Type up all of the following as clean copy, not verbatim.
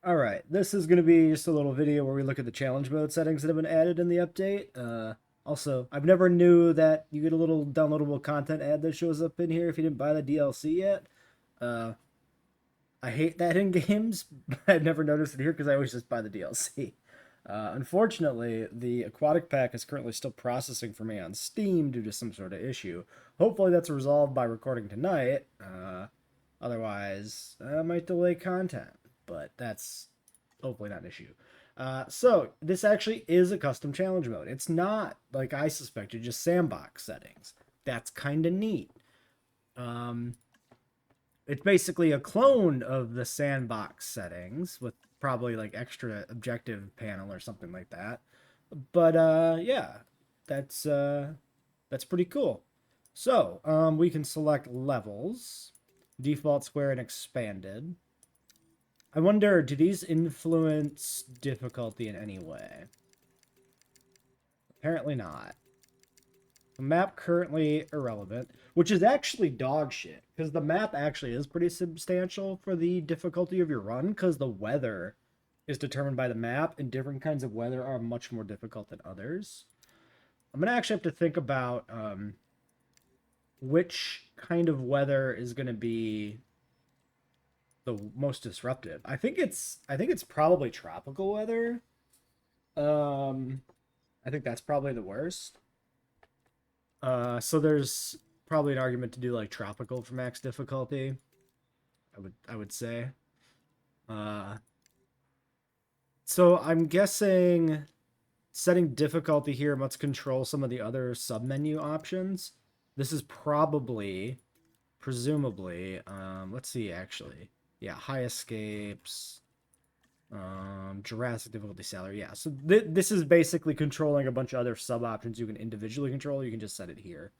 All right, this is going to be just a little video where we look at the challenge mode settings that have been added in the update. Also, I've never knew that you get a little downloadable content ad that shows up in here if you didn't buy the DLC yet. Uh, I hate that in games, but I've never noticed it here because I always just buy the DLC. Unfortunately, the aquatic pack is currently still processing for me on Steam due to some sort of issue. Hopefully, that's resolved by recording tonight. Otherwise, I might delay content, but that's hopefully not an issue. So this actually is a custom challenge mode. It's not like I suspected, just sandbox settings. That's kind of neat. Um, it's basically a clone of the sandbox settings with probably like extra objective panel or something like that. But yeah, that's that's pretty cool. So we can select levels, default, square, and expanded. I wonder, do these influence difficulty in any way? Apparently not. The map currently irrelevant, which is actually dog shit, because the map actually is pretty substantial for the difficulty of your run, because the weather is determined by the map, and different kinds of weather are much more difficult than others. I'm going to actually have to think about which kind of weather is going to be the most disruptive. I think it's probably tropical weather. Um, I think that's probably the worst. So there's probably an argument to do like tropical for max difficulty. I would say. Uh, so I'm guessing setting difficulty here must control some of the other submenu options. This is probably, presumably, let's see actually. Yeah, high escapes, Jurassic difficulty salary. Yeah, so this is basically controlling a bunch of other sub options you can individually control. You can just set it here.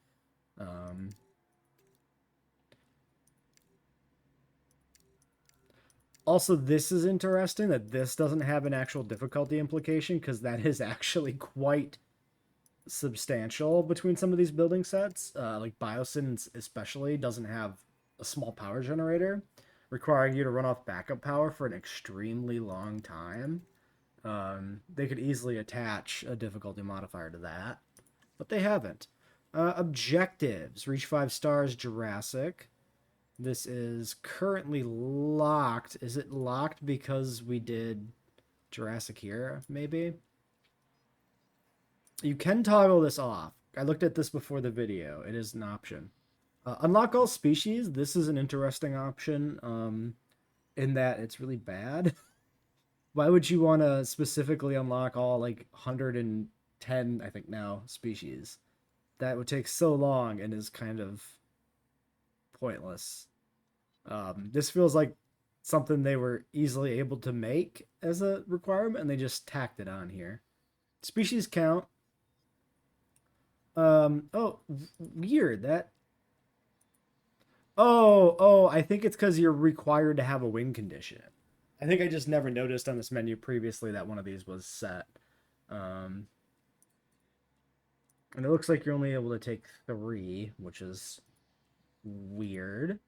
Um, Also, this is interesting that this doesn't have an actual difficulty implication because that is actually quite substantial between some of these building sets. Like Biosyn especially doesn't have a small power generator, requiring you to run off backup power for an extremely long time. They could easily attach a difficulty modifier to that, but they haven't. Objectives: reach 5 stars, Jurassic. This is currently locked. Is it locked because we did Jurassic here, maybe? You can toggle this off. I looked at this before the video. It is an option. Unlock all species. This is an interesting option in that it's really bad. Why would you want to specifically unlock all like 110, I think now, species? That would take so long and is kind of pointless. This feels like something they were easily able to make as a requirement, and they just tacked it on here. Species count. Oh, weird. That. Oh, I think it's because you're required to have a win condition. I think I just never noticed on this menu previously that one of these was set. Um, and it looks like you're only able to take 3, which is weird.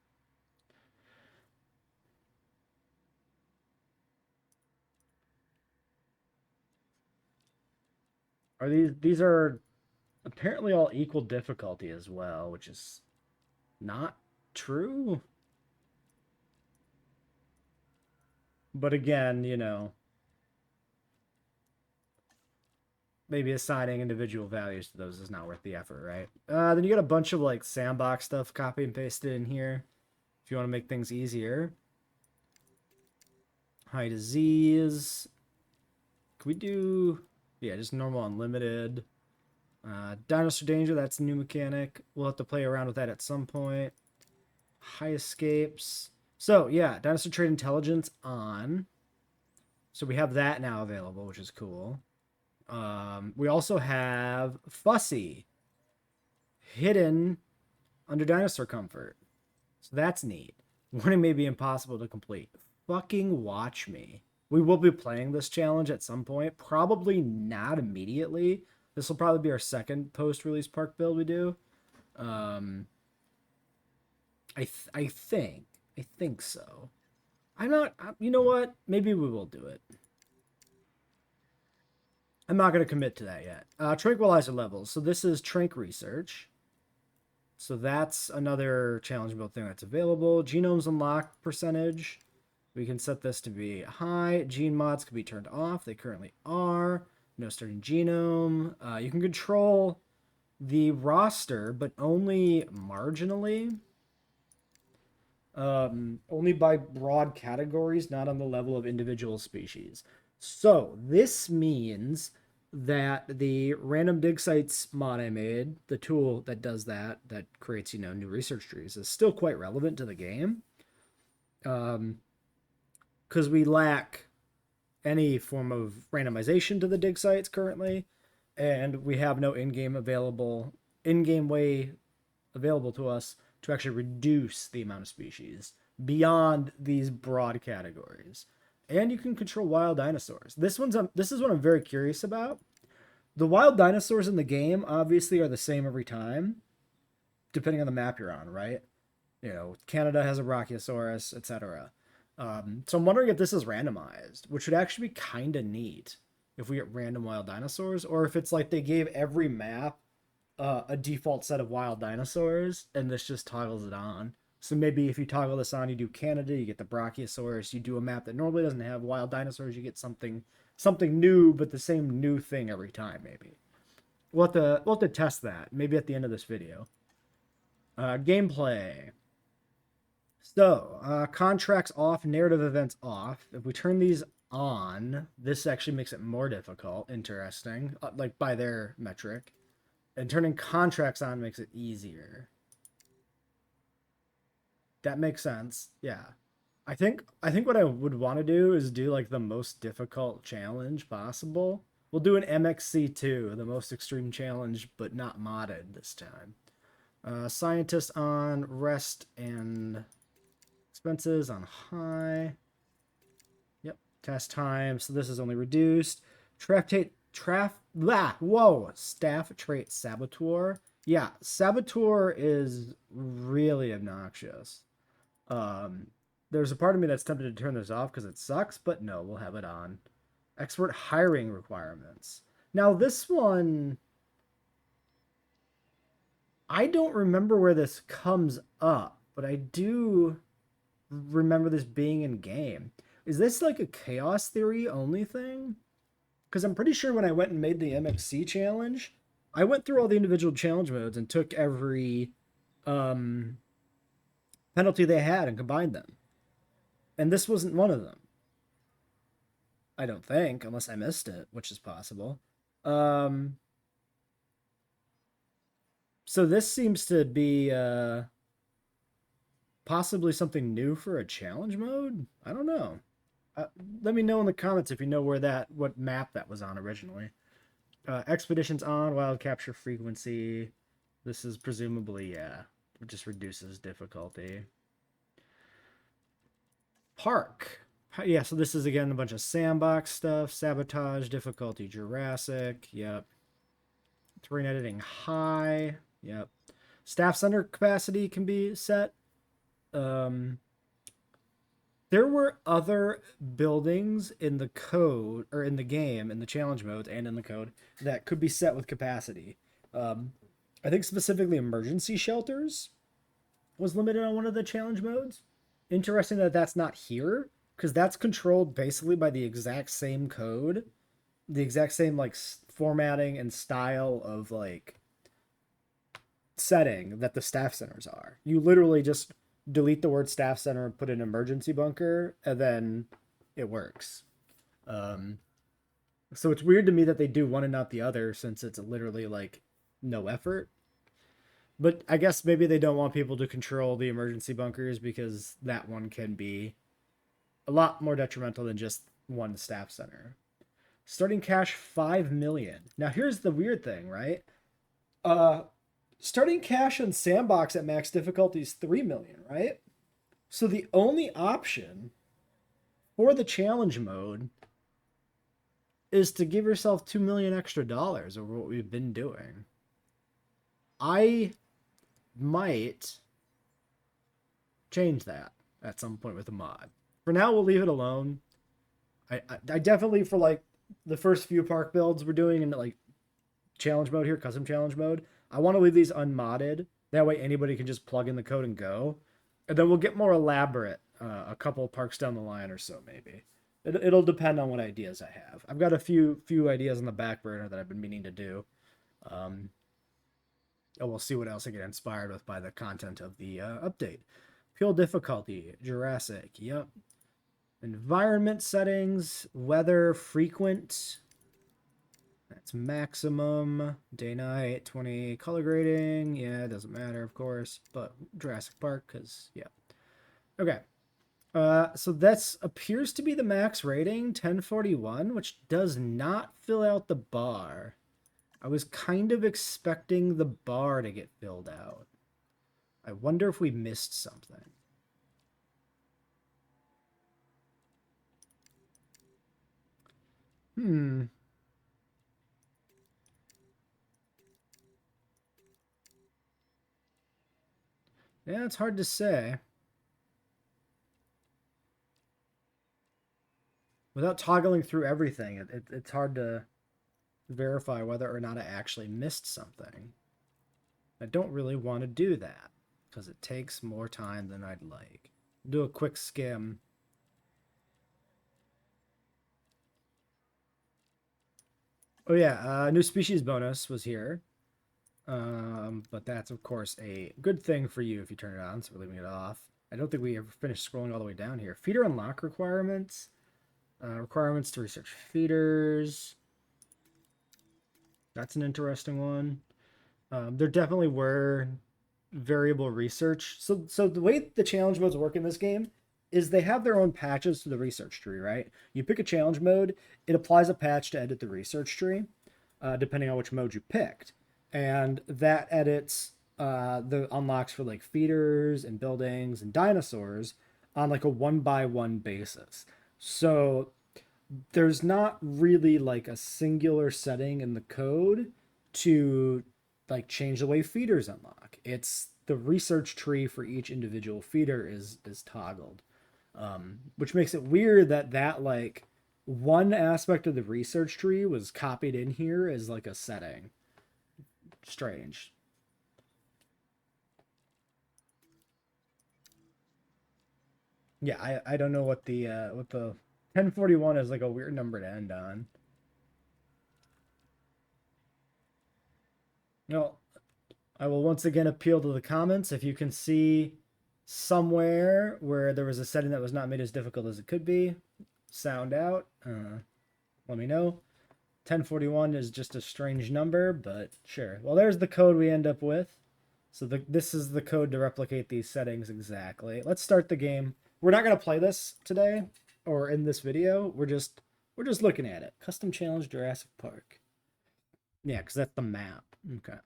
Are these are apparently all equal difficulty as well, which is not true. But again, maybe assigning individual values to those is not worth the effort, right? Then you got a bunch of like sandbox stuff copy and pasted in here if you want to make things easier. High disease. Can we do, yeah, just normal unlimited. Dinosaur danger, that's a new mechanic. We'll have to play around with that at some point. High escapes. So yeah, dinosaur trait intelligence on. So we have that now available, which is cool. We also have Fussy hidden under dinosaur comfort. So that's neat. Warning may be impossible to complete. Fucking watch me. We will be playing this challenge at some point. Probably not immediately. This will probably be our second post-release park build we do. I think so. I'm not, you know what? Maybe we will do it. I'm not going to commit to that yet. Tranquilizer levels. So this is Trank Research. So that's another challenge build thing that's available. Genomes unlock percentage. We can set this to be high. Gene mods can be turned off. They currently are. No starting genome. You can control the roster, but only marginally. Only by broad categories, not on the level of individual species. So this means that the random dig sites mod I made, the tool that does that, that creates, new research trees, is still quite relevant to the game. Because we lack any form of randomization to the dig sites currently, and we have no in-game way available to us to actually reduce the amount of species beyond these broad categories. And you can control wild dinosaurs. This is what I'm very curious about. The wild dinosaurs in the game obviously are the same every time, depending on the map you're on, right? Canada has a Brachiosaurus, etc. So I'm wondering if this is randomized, which would actually be kind of neat if we get random wild dinosaurs, or if it's like they gave every map a default set of wild dinosaurs, and this just toggles it on. So maybe if you toggle this on, you do Canada, you get the Brachiosaurus. You do a map that normally doesn't have wild dinosaurs, you get something new, but the same new thing every time. Maybe we'll have to test that. Maybe at the end of this video. Gameplay. So contracts off, narrative events off. If we turn these on, this actually makes it more difficult. Interesting, like by their metric. And turning contracts on makes it easier. That makes sense. Yeah. I think what I would want to do is do like the most difficult challenge possible. We'll do an MXC2, the most extreme challenge, but not modded this time. Scientist on, rest and expenses on high. Yep. Test time. So this is only reduced. Staff trait Saboteur. Yeah, Saboteur is really obnoxious. There's a part of me that's tempted to turn this off because it sucks, but no, we'll have it on. Expert hiring requirements. Now this one, I don't remember where this comes up, but I do remember this being in game. Is this like a chaos theory only thing? Because I'm pretty sure when I went and made the MXC challenge, I went through all the individual challenge modes and took every um, penalty they had and combined them. And this wasn't one of them. I don't think, unless I missed it, which is possible. Um, so this seems to be possibly something new for a challenge mode. I don't know. Let me know in the comments if you know what map that was on originally. Expeditions on, wild capture frequency. This is presumably, yeah, it just reduces difficulty. Park. Yeah, so this is again a bunch of sandbox stuff. Sabotage, difficulty Jurassic. Yep. Terrain editing high. Yep. Staff center capacity can be set. There were other buildings in the code or in the game, in the challenge modes and in the code that could be set with capacity. I think specifically emergency shelters was limited on one of the challenge modes. Interesting that that's not here because that's controlled basically by the exact same code, the exact same like formatting and style of like setting that the staff centers are. You literally just delete the word staff center and put an emergency bunker, and then it works. So it's weird to me that they do one and not the other, since it's literally like no effort. But I guess maybe they don't want people to control the emergency bunkers because that one can be a lot more detrimental than just one staff center. Starting cash 5 million. Now here's the weird thing, right? Starting cash on Sandbox at max difficulty is 3 million, right? So the only option for the challenge mode is to give yourself 2 million extra dollars over what we've been doing. I might change that at some point with a mod. For now, we'll leave it alone. I definitely, for like the first few park builds we're doing in like challenge mode here, custom challenge mode, I want to leave these unmodded. That way anybody can just plug in the code and go. And then we'll get more elaborate a couple parks down the line or so, maybe. It'll depend on what ideas I have. I've got a few ideas on the back burner that I've been meaning to do. And we'll see what else I get inspired with by the content of the update. Pure difficulty, Jurassic, yep. Environment settings, weather, frequent. That's maximum. Day, night, 20 color grading. Yeah, it doesn't matter, of course, but Jurassic Park, because, yeah. Okay. So this appears to be the max rating, 1041, which does not fill out the bar. I was kind of expecting the bar to get filled out. I wonder if we missed something. Yeah, it's hard to say. Without toggling through everything, it's hard to verify whether or not I actually missed something. I don't really want to do that because it takes more time than I'd like. Do a quick skim. Oh yeah, new species bonus was here. But that's of course a good thing for you if you turn it on, so we're leaving it off. I don't think we ever finished scrolling all the way down here. Feeder unlock requirements. Requirements to research feeders. That's an interesting one. There definitely were variable research. So the way the challenge modes work in this game is they have their own patches to the research tree, right? You pick a challenge mode, it applies a patch to edit the research tree, depending on which mode you picked. And that edits the unlocks for like feeders and buildings and dinosaurs on like a 1-by-1 basis. So there's not really like a singular setting in the code to like change the way feeders unlock. It's the research tree for each individual feeder is toggled, which makes it weird that like one aspect of the research tree was copied in here as like a setting. Strange. Yeah, I don't know what the 1041 is, like a weird number to end on. No, I will once again appeal to the comments. If you can see somewhere where there was a setting that was not made as difficult as it could be, sound out. Let me know. 1041 is just a strange number, but sure. Well, there's the code we end up with. So this is the code to replicate these settings exactly. Let's start the game. We're not going to play this today or in this video. We're just looking at it. Custom challenge Jurassic Park. Yeah, because that's the map. Okay.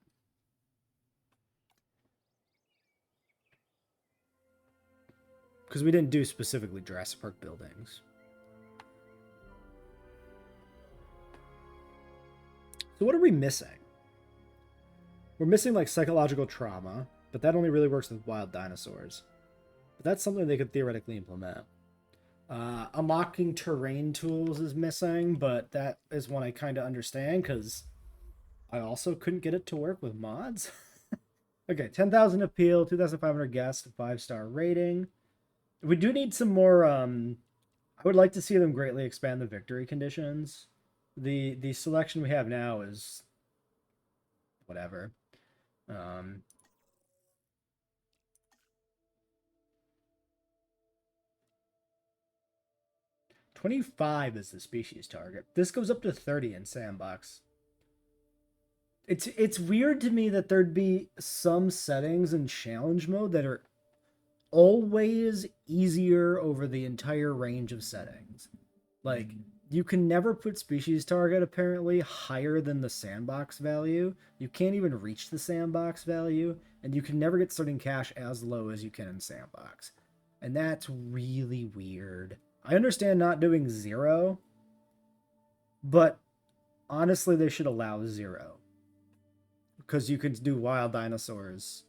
Because we didn't do specifically Jurassic Park buildings. So what are we missing? We're missing like psychological trauma, but that only really works with wild dinosaurs. But that's something they could theoretically implement. Unlocking terrain tools is missing, but that is one I kind of understand because I also couldn't get it to work with mods. Okay, 10,000 appeal, 2,500 guests, 5-star rating. We do need some more. I would like to see them greatly expand the victory conditions. The selection we have now is whatever. 25 is the species target. This goes up to 30 in Sandbox. It's weird to me that there'd be some settings in challenge mode that are always easier over the entire range of settings. Like, you can never put species target apparently higher than the sandbox value. You can't even reach the sandbox value, and you can never get starting cash as low as you can in sandbox. And that's really weird. I understand not doing 0, but honestly, they should allow 0. Because you can do wild dinosaurs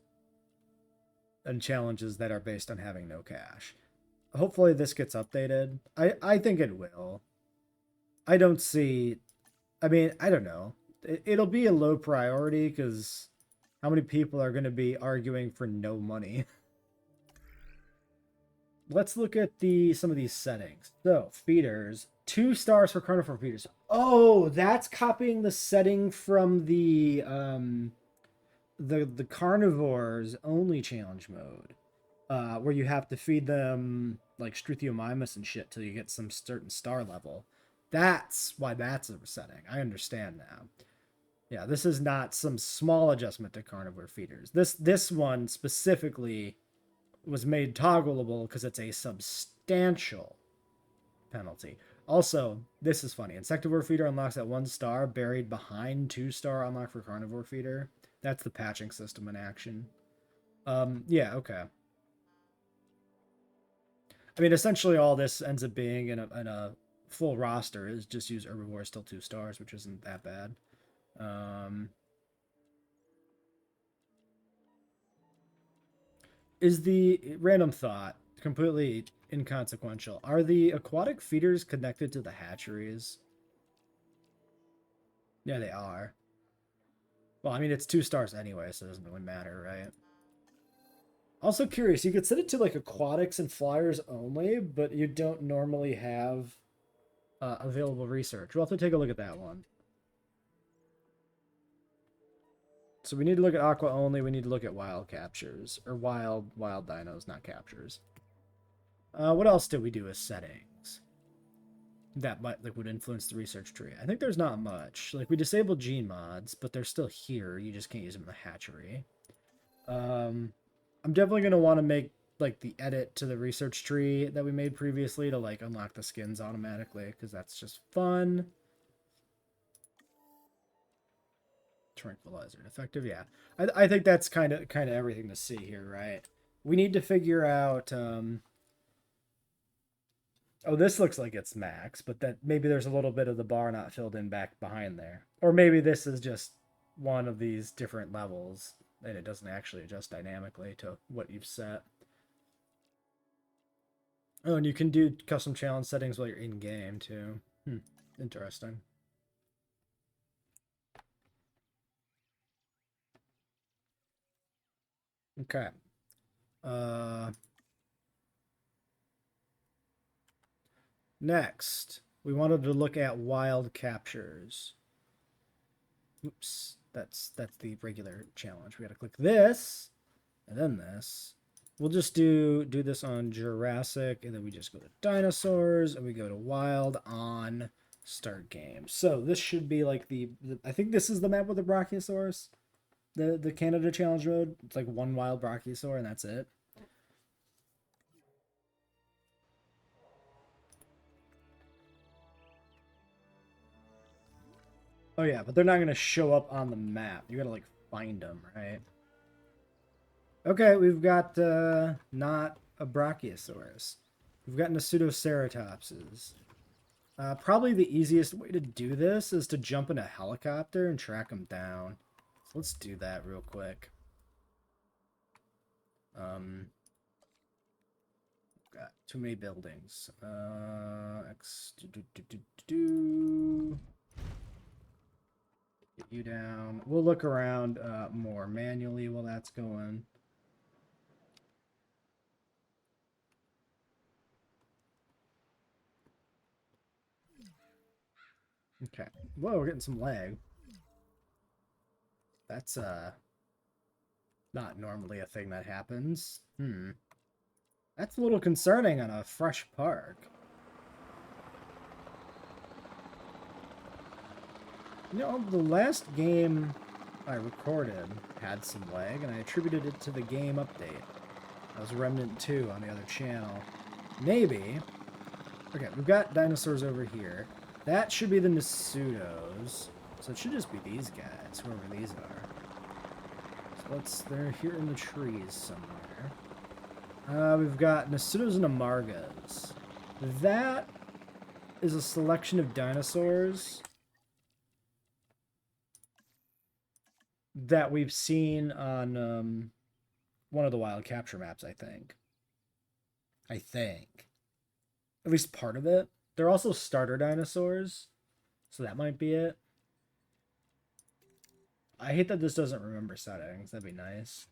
and challenges that are based on having no cash. hopefully this gets updated. I think it will. I don't see. I mean, I don't know. It'll be a low priority because how many people are going to be arguing for no money? Let's look at some of these settings. So feeders, 2 stars for carnivore feeders. Oh, that's copying the setting from the carnivores only challenge mode, where you have to feed them like Struthiomimus and shit till you get some certain star level. That's why that's a setting. I understand now. Yeah, this is not some small adjustment to carnivore feeders. This one specifically was made toggleable because it's a substantial penalty. Also, this is funny. Insectivore feeder unlocks at 1 star, buried behind 2 star unlock for carnivore feeder. That's the patching system in action. Yeah, okay. I mean, essentially, all this ends up being in a full roster is just use herbivore still 2 stars, which isn't that bad. Is the random thought completely inconsequential? Are the aquatic feeders connected to the hatcheries? Yeah, they are. Well, I mean, it's 2 stars anyway, so it doesn't really matter, right? Also curious, you could set it to like aquatics and flyers only, but you don't normally have available research. We'll have to take a look at that one. So we need to look at aqua only. We need to look at wild captures or wild dinos, not captures. What else did we do as settings that might would influence the research tree? I think there's not much. Like we disabled gene mods, but they're still here. You just can't use them in the hatchery. I'm definitely gonna want to make like the edit to the research tree that we made previously to like unlock the skins automatically because that's just fun. Tranquilizer effective, yeah. I think that's kind of everything to see here, right? We need to figure out. Oh, this looks like it's max, but that maybe there's a little bit of the bar not filled in back behind there, or maybe this is just one of these different levels and it doesn't actually adjust dynamically to what you've set. Oh, and you can do custom challenge settings while you're in game too. Interesting. Okay. Next, we wanted to look at wild captures. Oops, that's the regular challenge. We got to click this and then this. We'll just do this on Jurassic, and then we just go to dinosaurs, and we go to wild on start game. So this should be like the I think this is the map with the Brachiosaurus, the Canada challenge mode. It's like one wild Brachiosaur, and that's it. Oh yeah, but they're not gonna show up on the map. You gotta like find them, right? Okay, we've got not a Brachiosaurus. We've gotten a Pseudoceratopses. Probably the easiest way to do this is to jump in a helicopter and track them down. So let's do that real quick. Got too many buildings. Get you down. We'll look around more manually while that's going. Okay. Whoa, we're getting some lag. That's not normally a thing that happens. That's a little concerning on a fresh park. You know, the last game I recorded had some lag, and I attributed it to the game update. That was Remnant 2 on the other channel. Maybe. Okay, we've got dinosaurs over here. That should be the Nasudos. So it should just be these guys, whoever these are. So they're here in the trees somewhere. We've got Nasudos and Amargas. That is a selection of dinosaurs that we've seen on one of the wild capture maps, I think. I think. At least part of it. They're also starter dinosaurs, so that might be it. I hate that this doesn't remember settings. That'd be nice.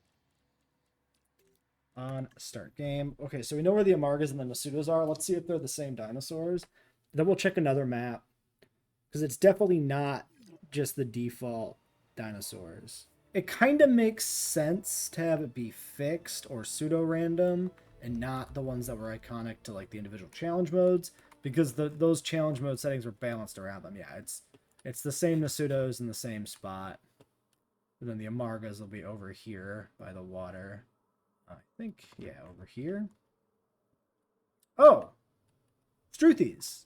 On start game. Okay, so we know where the Amargas and the Nasudos are. Let's see if they're the same dinosaurs. Then we'll check another map, because it's definitely not just the default dinosaurs. It kind of makes sense to have it be fixed or pseudo-random and not the ones that were iconic to like the individual challenge modes, because those challenge mode settings were balanced around them. Yeah, it's the same Nasudos in the same spot. And then the Amargas will be over here by the water. I think, yeah, over here. Oh! Struthies.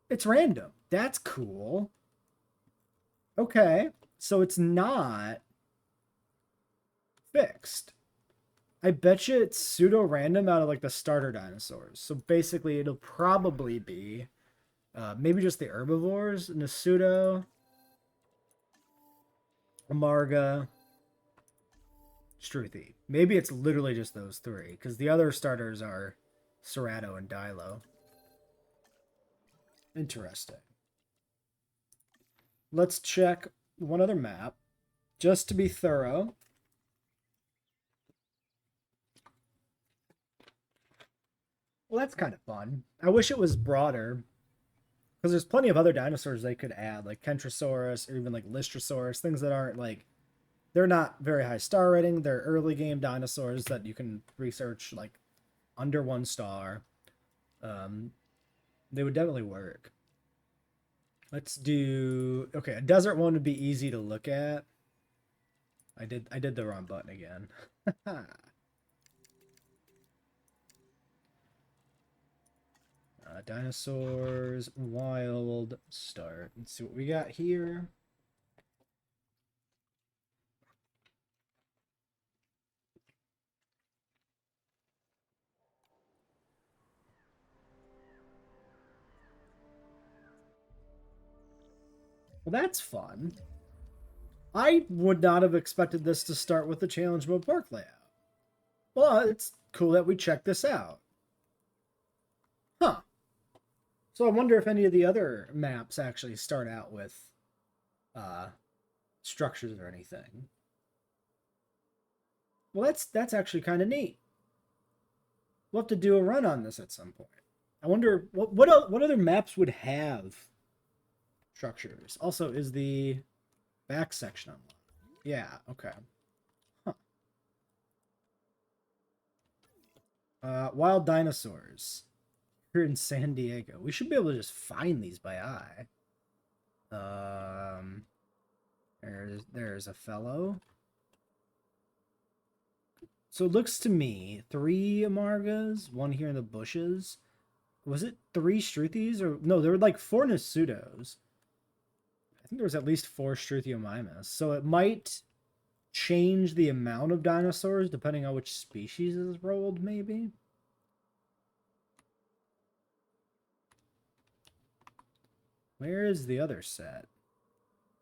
It's random. That's cool. Okay. So it's not fixed. I bet you it's pseudo-random out of like the starter dinosaurs. So basically it'll probably be maybe just the herbivores, Nasudo, Amarga, Struthi. Maybe it's literally just those three, because the other starters are Cerato and Dilo. Interesting. Let's check one other map, just to be thorough. Well, that's kind of fun. I wish it was broader, because there's plenty of other dinosaurs they could add, like Kentrosaurus or even like Lystrosaurus, things that aren't like, they're not very high star rating. They're early game dinosaurs that you can research like under 1 star. They would definitely work. Let's do, okay, a desert one would be easy to look at. I did the wrong button again. Dinosaurs, wild, start. Let's see what we got here. Well, that's fun. I would not have expected this to start with the challenge mode park layout. Well, it's cool that we checked this out. Huh. So I wonder if any of the other maps actually start out with structures or anything. Well, that's actually kind of neat. We'll have to do a run on this at some point. I wonder what other maps would have structures. Also, is the back section unlocked? Yeah, okay. Huh. Wild dinosaurs. Here in San Diego. We should be able to just find these by eye. There's a fellow. So it looks to me 3 Amargas, 1 here in the bushes. Was it 3 Struthis? Or no, there were like 4 Nasudos. I think there was at least 4 Struthiomimus. So it might change the amount of dinosaurs depending on which species is rolled, maybe. Where is the other set?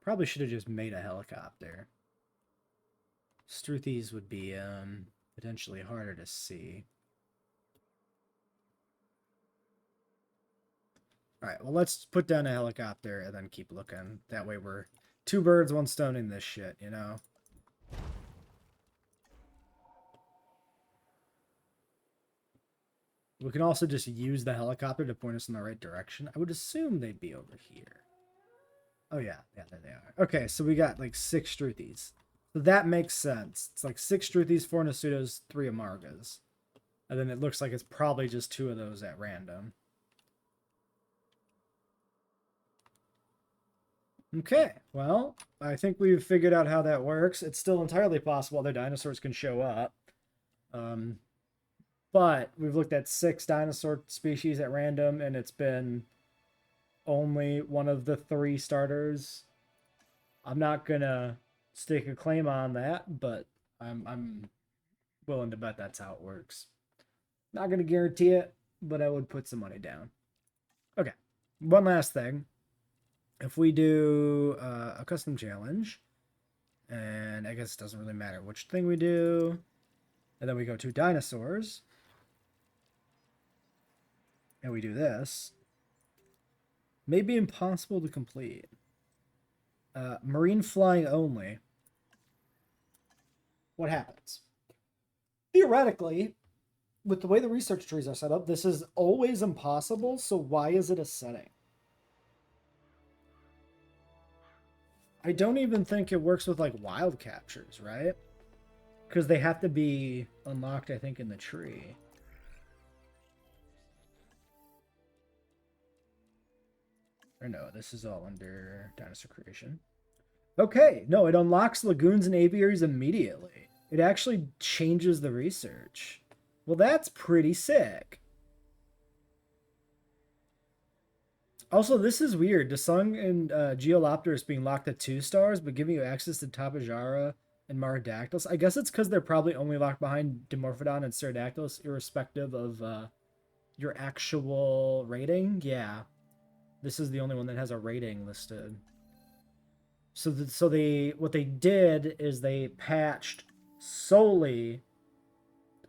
Probably should have just made a helicopter. Struthis would be potentially harder to see. Alright, well, let's put down a helicopter and then keep looking. That way we're 2 birds, 1 stone in this shit, you know? We can also just use the helicopter to point us in the right direction. I would assume they'd be over here. Oh, yeah. Yeah, there they are. Okay, so we got like 6 Struthis. So that makes sense. It's like 6 Struthis, 4 Nasudos, 3 Amargas. And then it looks like it's probably just 2 of those at random. Okay, well, I think we've figured out how that works. It's still entirely possible other dinosaurs can show up. But we've looked at 6 dinosaur species at random, and it's been only one of the 3 starters. I'm not gonna stake a claim on that, but I'm willing to bet that's how it works. Not gonna guarantee it, but I would put some money down. Okay, one last thing. If we do a custom challenge, and I guess it doesn't really matter which thing we do, and then we go to dinosaurs, and we do this, may be impossible to complete. Marine flying only. What happens? Theoretically, with the way the research trees are set up, this is always impossible, so why is it a setting? I don't even think it works with like wild captures, right? Because they have to be unlocked, I think, in the tree. Or no, this is all under dinosaur creation. Okay, no, it unlocks lagoons and aviaries immediately. It actually changes the research. Well, that's pretty sick. Also, this is weird. Desung and Geolopterus being locked at 2 stars, but giving you access to Tapajara and Marodactylus. I guess it's because they're probably only locked behind Dimorphodon and Pterodactylus, irrespective of your actual rating. Yeah. This is the only one that has a rating listed. So what they did is they patched solely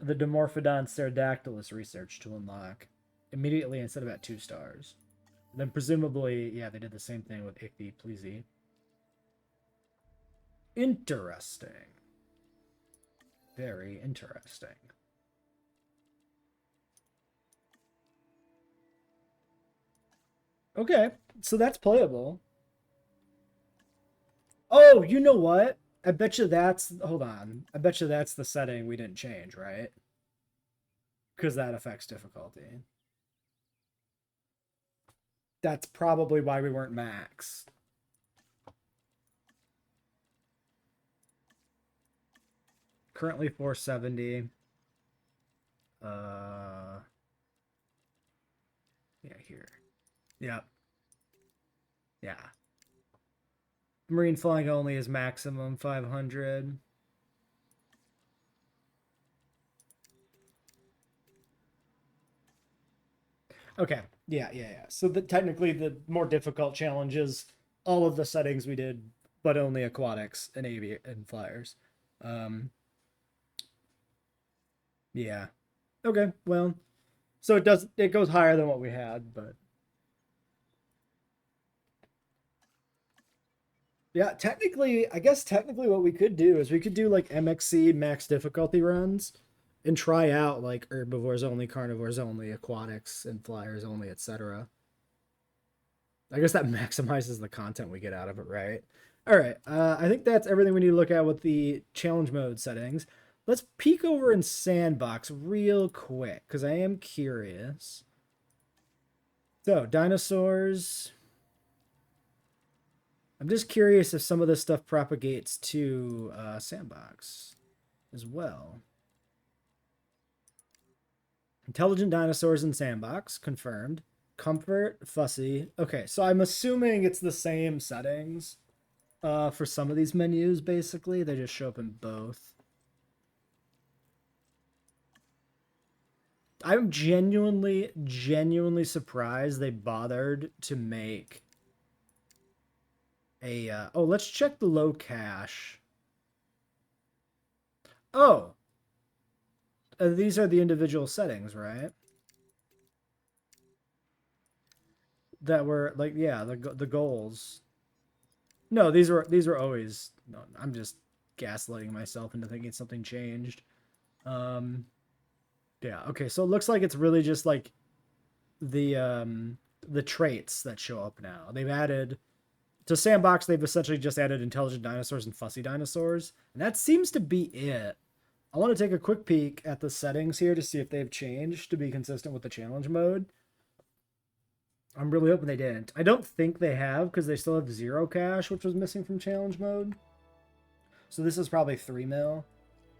the Dimorphodon Pterodactylus research to unlock immediately instead of at 2 stars. Then presumably, yeah, they did the same thing with Ichthyoplezy. Interesting. Very interesting. Okay, so that's playable. Oh, you know what? I bet you that's... Hold on. I bet you that's the setting we didn't change, right? Because that affects difficulty. That's probably why we weren't max. Currently 470. Yeah, here. Yep. Yeah. Marine flying only is maximum 500. Okay. Yeah. So technically the more difficult challenge is all of the settings we did, but only aquatics and and flyers. Yeah. Okay. Well, so it goes higher than what we had, but yeah, I guess technically what we could do is we could do like MXC max difficulty runs and try out like herbivores only, carnivores only, aquatics and flyers only, etc. I guess that maximizes the content we get out of it, right? All right. I think that's everything we need to look at with the challenge mode settings. Let's peek over in Sandbox real quick because I am curious. So, dinosaurs. I'm just curious if some of this stuff propagates to Sandbox as well. Intelligent dinosaurs in Sandbox, confirmed. Comfort, fussy. Okay, so I'm assuming it's the same settings for some of these menus, basically. They just show up in both. I'm genuinely surprised they bothered to make a... oh, let's check the low cache. Oh! These are the individual settings, right? That were like, yeah, the goals. No, these were always. No, I'm just gaslighting myself into thinking something changed. Yeah. Okay. So it looks like it's really just like the traits that show up now. They've added to Sandbox. They've essentially just added intelligent dinosaurs and fussy dinosaurs, and that seems to be it. I want to take a quick peek at the settings here to see if they've changed to be consistent with the challenge mode. I'm really hoping they didn't. I don't think they have because they still have 0 cache, which was missing from challenge mode. So this is probably 3 mil.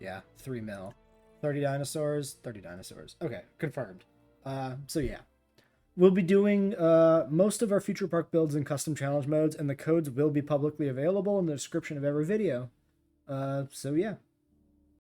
Yeah, 3 mil. 30 dinosaurs, 30 dinosaurs. Okay, confirmed. So yeah. We'll be doing most of our future park builds in custom challenge modes, and the codes will be publicly available in the description of every video. So yeah.